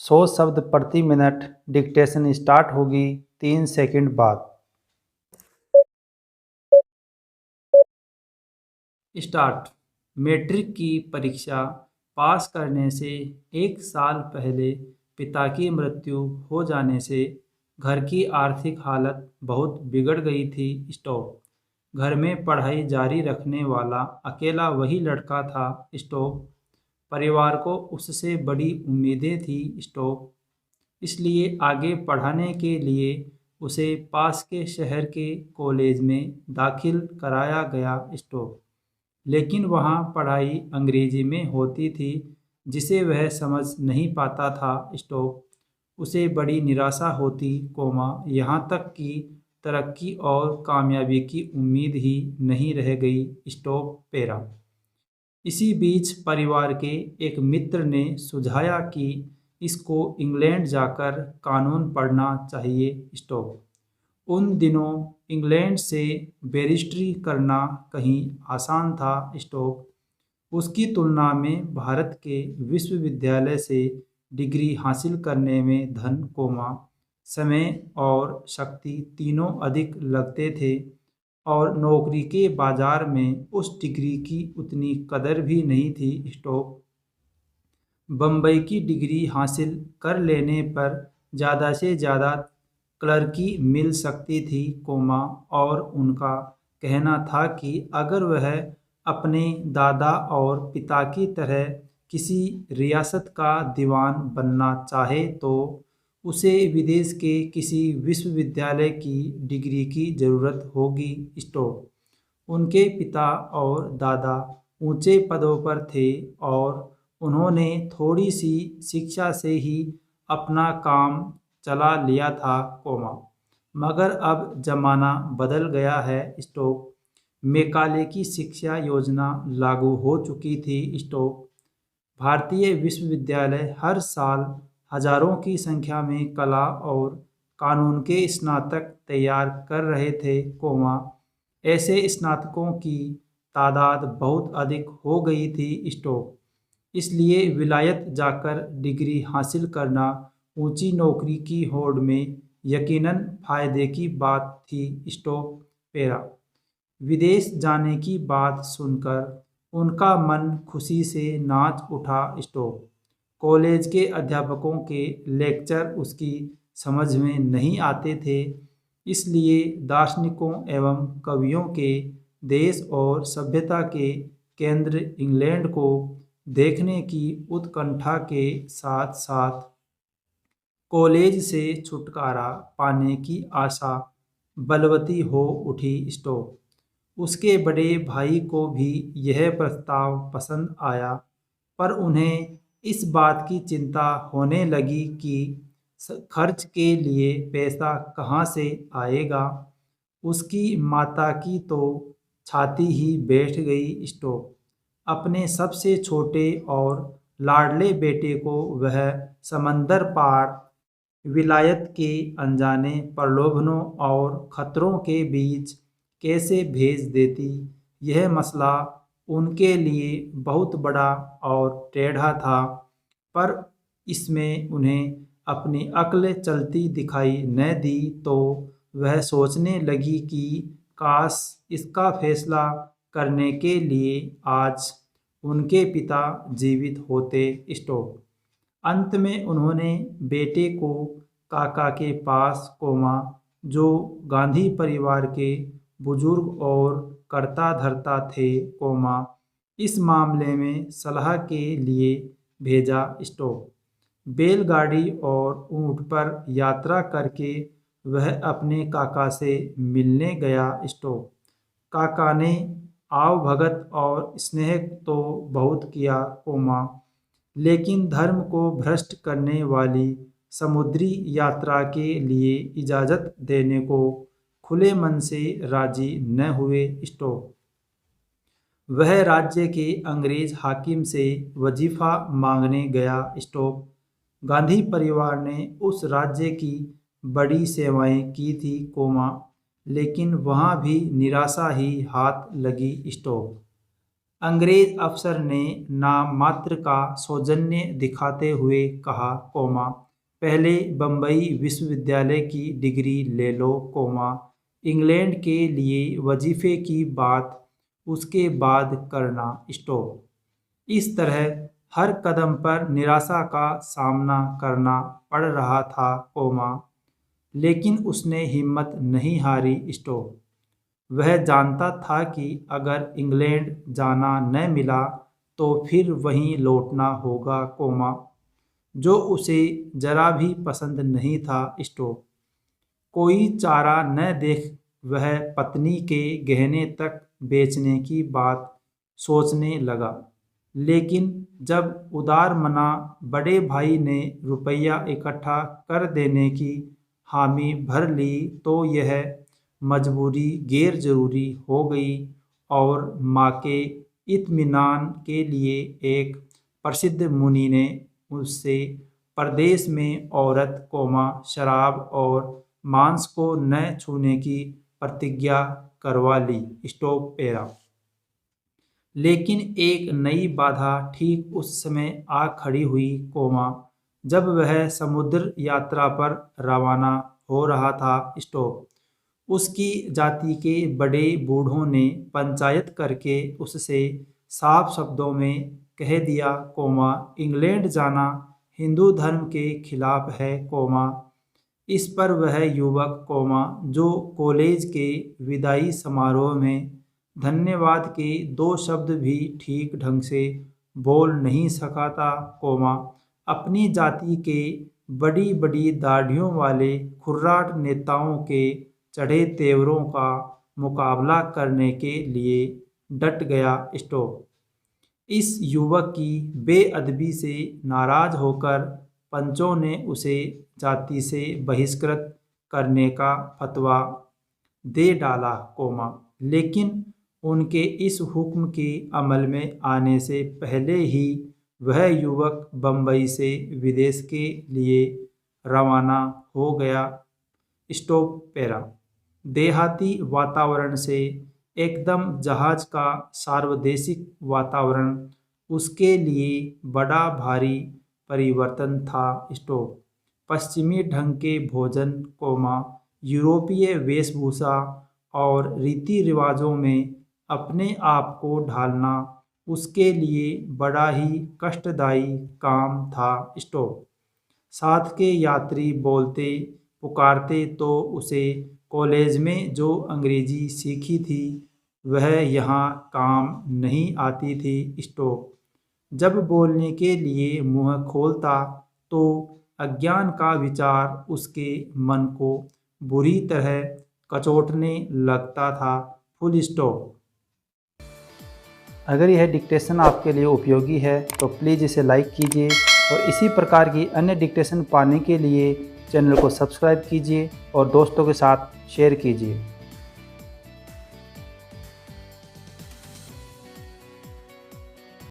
100 शब्द प्रति minute. Dictation start होगी 3 सेकंड बाद। स्टार्ट। मैट्रिक की परीक्षा पास करने से 1 साल पहले पिता की मृत्यु हो जाने से घर की आर्थिक हालत बहुत बिगड़ गई थी। स्टॉप। घर में पढ़ाई जारी रखने वाला अकेला वही लड़का था। स्टॉप। परिवार को उससे बड़ी उम्मीदें थी। स्टॉप। इसलिए आगे पढ़ाने के लिए उसे पास के शहर के कॉलेज में दाखिल कराया गया। स्टॉप। लेकिन वहाँ पढ़ाई अंग्रेजी में होती थी जिसे वह समझ नहीं पाता था। स्टॉप। उसे बड़ी निराशा होती, यहाँ तक कि तरक्की और कामयाबी की उम्मीद ही नहीं रह गई। स्टॉप पेरा। इसी बीच परिवार के एक मित्र ने सुझाया कि इसको इंग्लैंड जाकर कानून पढ़ना चाहिए। स्टॉप। उन दिनों इंग्लैंड से बैरिस्ट्री करना कहीं आसान था। स्टॉप। उसकी तुलना में भारत के विश्वविद्यालय से डिग्री हासिल करने में धन, समय और शक्ति तीनों अधिक लगते थे और नौकरी के बाजार में उस डिग्री की उतनी कदर भी नहीं थी। स्टॉप। बम्बई की डिग्री हासिल कर लेने पर ज़्यादा से ज़्यादा क्लर्की मिल सकती थी, और उनका कहना था कि अगर वह अपने दादा और पिता की तरह किसी रियासत का दीवान बनना चाहे तो उसे विदेश के किसी विश्वविद्यालय की डिग्री की ज़रूरत होगी। स्टॉप। उनके पिता और दादा ऊंचे पदों पर थे और उन्होंने थोड़ी सी शिक्षा से ही अपना काम चला लिया था, मगर अब जमाना बदल गया है। स्टॉप। मेकाले की शिक्षा योजना लागू हो चुकी थी। स्टॉप। भारतीय विश्वविद्यालय हर साल हजारों की संख्या में कला और कानून के स्नातक तैयार कर रहे थे, ऐसे स्नातकों की तादाद बहुत अधिक हो गई थी। स्टॉप। इसलिए विलायत जाकर डिग्री हासिल करना ऊंची नौकरी की होड़ में यकीनन फायदे की बात थी। स्टॉप पेरा। विदेश जाने की बात सुनकर उनका मन खुशी से नाच उठा। स्टॉप। कॉलेज के अध्यापकों के लेक्चर उसकी समझ में नहीं आते थे, इसलिए दार्शनिकों एवं कवियों के देश और सभ्यता के केंद्र इंग्लैंड को देखने की उत्कंठा के साथ साथ कॉलेज से छुटकारा पाने की आशा बलवती हो उठी। स्टॉप। उसके बड़े भाई को भी यह प्रस्ताव पसंद आया, पर उन्हें इस बात की चिंता होने लगी कि खर्च के लिए पैसा कहाँ से आएगा। उसकी माता की तो छाती ही बैठ गई। स्टॉप। अपने सबसे छोटे और लाडले बेटे को वह समंदर पार विलायत के अनजाने प्रलोभनों और खतरों के बीच कैसे भेज देती। यह मसला उनके लिए बहुत बड़ा और टेढ़ा था, पर इसमें उन्हें अपनी अक्ल चलती दिखाई न दी तो वह सोचने लगी कि काश इसका फैसला करने के लिए आज उनके पिता जीवित होते। स्टॉप। अंत में उन्होंने बेटे को काका के पास, जो गांधी परिवार के बुजुर्ग और कर्ता धर्ता थे, इस मामले में सलाह के लिए भेजा। स्टॉप। बैलगाड़ी और ऊंट पर यात्रा करके वह अपने काका से मिलने गया। स्टॉप। काका ने आवभगत और स्नेह तो बहुत किया, लेकिन धर्म को भ्रष्ट करने वाली समुद्री यात्रा के लिए इजाज़त देने को खुले मन से राजी न हुए। स्टॉप। वह राज्य के अंग्रेज हाकिम से वजीफा मांगने गया। स्टॉप। गांधी परिवार ने उस राज्य की बड़ी सेवाएं की थी, लेकिन वहाँ भी निराशा ही हाथ लगी। स्टॉप। अंग्रेज अफसर ने नाम मात्र का सौजन्य दिखाते हुए कहा, पहले बम्बई विश्वविद्यालय की डिग्री ले लो, इंग्लैंड के लिए वजीफे की बात उसके बाद करना, स्टॉप। इस तरह हर कदम पर निराशा का सामना करना पड़ रहा था, लेकिन उसने हिम्मत नहीं हारी, स्टॉप। वह जानता था कि अगर इंग्लैंड जाना न मिला तो फिर वहीं लौटना होगा, जो उसे जरा भी पसंद नहीं था, स्टॉप। कोई चारा न देख वह पत्नी के गहने तक बेचने की बात सोचने लगा। लेकिन जब उदार मना बड़े भाई ने रुपया इकट्ठा कर देने की हामी भर ली तो यह मजबूरी गैर जरूरी हो गई और माँ के इत्मीनान के लिए एक प्रसिद्ध मुनि ने उससे परदेश में औरत, शराब और मांस को न छूने की प्रतिज्ञा करवा ली, स्टॉप पैरा। लेकिन एक नई बाधा ठीक उस समय आ खड़ी हुई, जब वह समुद्र यात्रा पर रवाना हो रहा था, स्टॉप। उसकी जाति के बड़े बूढ़ों ने पंचायत करके उससे साफ शब्दों में कह दिया, इंग्लैंड जाना हिंदू धर्म के खिलाफ है, इस पर वह युवक, जो कॉलेज के विदाई समारोह में धन्यवाद के 2 शब्द भी ठीक ढंग से बोल नहीं सका था, अपनी जाति के बड़ी बड़ी दाढ़ियों वाले खुर्राट नेताओं के चढ़े तेवरों का मुकाबला करने के लिए डट गया, स्टॉप। इस युवक की बेअदबी से नाराज होकर पंचों ने उसे जाति से बहिष्कृत करने का फतवा दे डाला, लेकिन उनके इस हुक्म के अमल में आने से पहले ही वह युवक बम्बई से विदेश के लिए रवाना हो गया, स्टॉप पैरा। देहाती वातावरण से एकदम जहाज का सार्वदेशिक वातावरण उसके लिए बड़ा भारी परिवर्तन था, स्टॉप। पश्चिमी ढंग के भोजन, यूरोपीय वेशभूषा और रीति रिवाजों में अपने आप को ढालना उसके लिए बड़ा ही कष्टदायी काम था, स्टॉप। साथ के यात्री बोलते पुकारते तो उसे कॉलेज में जो अंग्रेजी सीखी थी वह यहाँ काम नहीं आती थी, स्टॉप। जब बोलने के लिए मुंह खोलता तो अज्ञान का विचार उसके मन को बुरी तरह कचोटने लगता था, फुल स्टॉप। अगर यह डिक्टेशन आपके लिए उपयोगी है तो प्लीज़ इसे लाइक कीजिए और इसी प्रकार की अन्य डिक्टेशन पाने के लिए चैनल को सब्सक्राइब कीजिए और दोस्तों के साथ शेयर कीजिए।